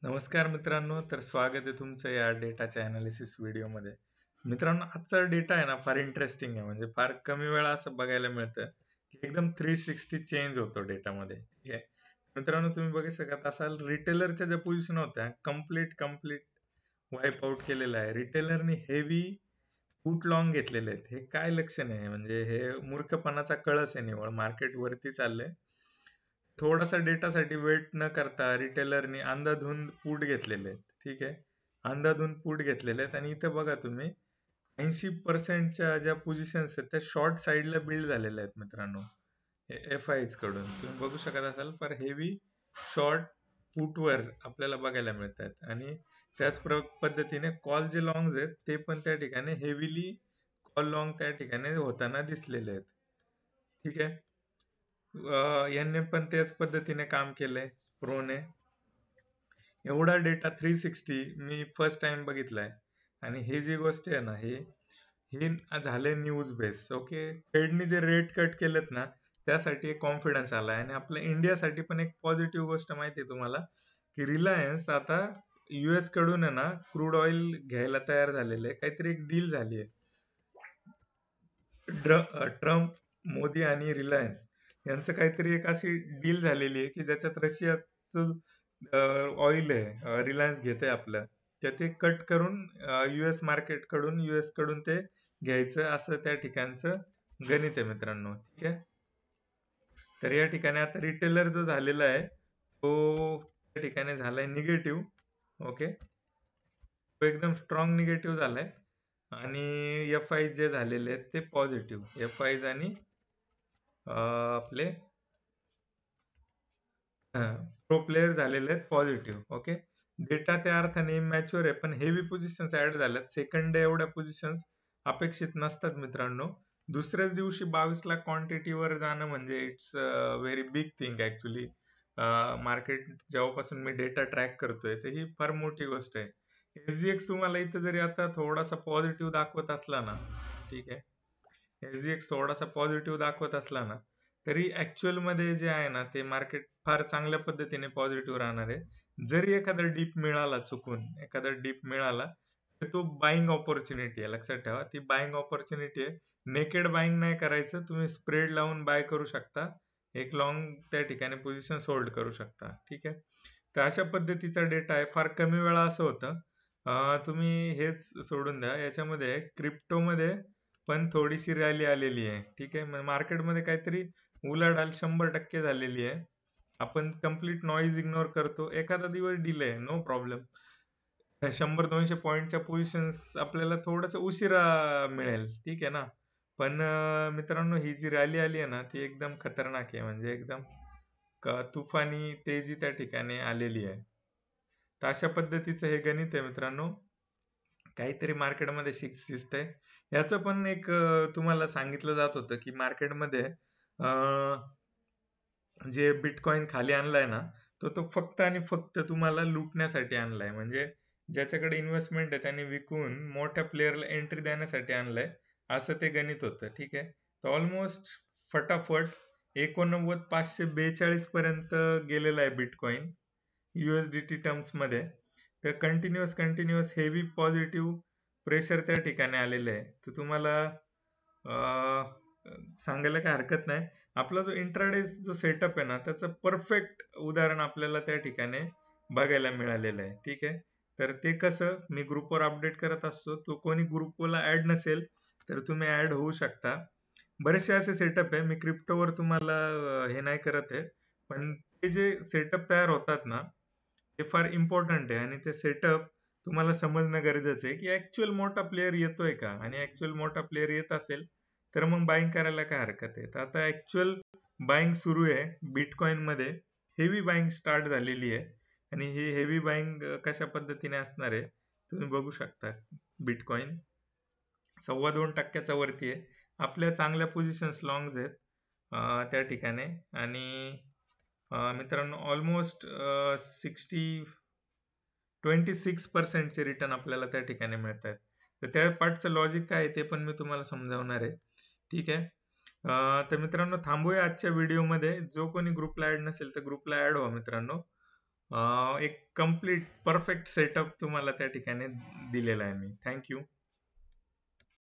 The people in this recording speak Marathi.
नमस्कार मित्रांनो, तर स्वागत आहे तुमचं या डेटाच्या अनालिसिस व्हिडिओमध्ये. मित्रांनो, आजचा डेटा आहे ना फार इंटरेस्टिंग आहे. म्हणजे फार कमी वेळा असं बघायला मिळतं की एकदम 360 चेंज होतो डेटामध्ये. ठीक आहे मित्रांनो, तुम्ही बघू शकत असाल रिटेलरच्या ज्या पोझिशन होत्या कम्प्लीट वाईप आउट केलेलं आहे. रिटेलरनी हेवी फूट लॉंग घेतलेले आहेत. हे काय लक्षण आहे? म्हणजे हे मूर्खपणाचा कळस आहे निवळ. मार्केट वरती चाललंय. थोडासा डेटासाठी वेट न करता रिटेलरनी अंधाधुंद पुट घेतलेले आहेत. ठीक आहे, अंधाधुंद पुट घेतलेले आहेत आणि इथं बघा तुम्ही 80% ज्या पोझिशन्स आहेत त्या शॉर्ट साईडला बिल्ड झालेल्या आहेत मित्रांनो. एफ आयज कडून तुम्ही बघू शकत असाल फार हेवी शॉर्ट पुटवर आपल्याला बघायला मिळतात आणि त्याच पद्धतीने कॉल जे लॉंग आहेत ते पण त्या ठिकाणी हेवीली कॉल लॉंग त्या ठिकाणी होताना दिसलेले आहेत. ठीक आहे, यांनी पण त्याच पद्धतीने काम केलंय प्रोने. एवढा डेटा 360 मी फर्स्ट टाइम बघितलाय आणि हे जी गोष्ट आहे ना हे हे झाले न्यूज बेस. ओके, फेडनी जे रेट कट केलेत ना त्यासाठी एक कॉन्फिडन्स आलाय आणि आपल्या इंडियासाठी पण एक पॉझिटिव्ह गोष्ट माहिती आहे तुम्हाला की रिलायन्स आता युएस कडून आहे ना क्रूड ऑइल घ्यायला तयार झालेले आहे. काहीतरी एक डील झाली आहे. ट्रम्प, मोदी आणि रिलायन्स यांचं काहीतरी एक अशी डील झालेली आहे की ज्याच्यात रशियाचं ऑइल आहे रिलायन्स घेते आपलं, तर ते कट करून युएस मार्केट कडून युएस कडून ते घ्यायचं असं त्या ठिकाणचं गणित आहे मित्रांनो. ठीक आहे, तर या ठिकाणी आता रिटेलर जो झालेला आहे तो त्या ठिकाणी झालाय निगेटिव्ह. ओके, तो एकदम स्ट्रॉंग निगेटिव्ह झालाय आणि एफ आय जे झालेले आहेत ते पॉझिटिव्ह. एफ आयज आणि आपले प्रो प्लेयर झालेले आहेत पॉझिटिव्ह. ओके, डेटा त्या अर्थाने मॅच्युअर आहे पण हेवी पोझिशन्स ऍड झाल्यात. सेकंड डे एवढ्या पोझिशन्स अपेक्षित नसतात मित्रांनो. दुसऱ्याच दिवशी 22 लाख क्वांटिटीवर जाणं म्हणजे it's very big thing actually. Market जेव्हापासून मी डेटा ट्रॅक करतोय तर ही फार मोठी गोष्ट आहे. एसजीएक्स तुम्हाला इथं जरी आता थोडासा पॉझिटिव्ह दाखवत असला ना, ठीक आहे, एसजीएक्स थोडासा पॉझिटिव्ह दाखवत असला ना तरी ऍक्च्युअल मध्ये जे आहे ना ते मार्केट फार चांगल्या पद्धतीने पॉझिटिव्ह राहणार आहे. जरी एखादा डीप मिळाला, चुकून एखादा डीप मिळाला तर तो बाईंग ऑपॉर्च्युनिटी आहे. लक्षात ठेवा, ती बाईंग ऑपॉर्च्युनिटी आहे. नेकेड बाईंग नाही करायचं, तुम्ही स्प्रेड लावून बाय करू शकता. एक लॉंग त्या ठिकाणी पोझिशन होल्ड करू शकता. ठीक आहे, तर अशा पद्धतीचा डेटा आहे. फार कमी वेळा असं होतं. तुम्ही हेच सोडून द्या, याच्यामध्ये क्रिप्टोमध्ये पण थोडीशी रॅली आलेली आहे. ठीक आहे, मार्केटमध्ये काहीतरी उलाढाल 100% झालेली आहे. आपण कम्प्लीट नॉईज इग्नोर करतो. एखादा दिवस डिले नो प्रॉब्लेम. 100-200 पॉईंटच्या पोझिशन्स आपल्याला थोडस उशिरा मिळेल. ठीक आहे ना, पण मित्रांनो ही जी रॅली आली आहे ना ती एकदम खतरनाक आहे. म्हणजे एकदम तुफानी तेजी त्या ठिकाणी आलेली आहे. तर अशा पद्धतीचं हे गणित आहे मित्रांनो. काहीतरी मार्केटमध्ये शिस्त आहे. याचं पण एक तुम्हाला सांगितलं जात होतं की मार्केटमध्ये जे बिटकॉइन खाली आणलाय ना तो फक्त आणि फक्त तुम्हाला लुटण्यासाठी आणलाय. म्हणजे ज्याच्याकडे इन्व्हेस्टमेंट आहे त्याने विकून मोठ्या प्लेअरला एंट्री देण्यासाठी आणलाय असं ते गणित होतं. ठीक आहे, तर ऑलमोस्ट फटाफट 89,542 पर्यंत गेलेला आहे बिटकॉइन युएसडीटी टर्म्स मध्ये. तर कंटिन्युअस हेवी पॉझिटिव्ह प्रेशर त्या ठिकाणी आलेलं आहे. तर तुम्हाला सांगायला काही हरकत नाही. आपला जो इंट्राडे जो सेटअप आहे ना त्याचं परफेक्ट उदाहरण आपल्याला त्या ठिकाणी बघायला मिळालेलं आहे. ठीक आहे, तर ते कसं मी ग्रुपवर अपडेट करत असतो. तो कोणी ग्रुपला ऍड नसेल तर तुम्ही ऍड होऊ शकता. बरेचसे असे सेटअप आहे, मी क्रिप्टोवर तुम्हाला हे नाही करत आहे, पण ते जे सेटअप तयार होतात ना ते फार इम्पॉर्टंट आहे आणि ते सेटअप तुम्हाला समजणं गरजेचं आहे की ऍक्च्युअल मोठा प्लेअर येतोय का, आणि ऍक्च्युअल मोठा प्लेअर येत असेल तर मग बाईंग करायला काय हरकत आहे. तर आता ऍक्च्युअल बाईंग सुरू आहे बिटकॉइन मध्ये. हेवी बाईंग स्टार्ट झालेली आहे आणि ही हेवी बाईंग कशा पद्धतीने असणार आहे तुम्ही बघू शकता. बिटकॉइन 2.25% वरती आहे. आपल्या चांगल्या पोझिशन्स लॉंग्स आहेत त्या ठिकाणी आणि मित्रांनो ऑलमोस्ट 26% चे रिटर्न आपल्याला त्या ठिकाणी मिळत आहेत. तर त्या पार्टचं लॉजिक काय आहे ते पण मी तुम्हाला समजावणार आहे. ठीक आहे, तर मित्रांनो थांबूया आजच्या व्हिडिओमध्ये. जो कोणी ग्रुपला ऍड नसेल तर ग्रुपला ऍड व्हा मित्रांनो. एक कम्प्लीट परफेक्ट सेटअप तुम्हाला त्या ठिकाणी दिलेला आहे मी. थँक्यू.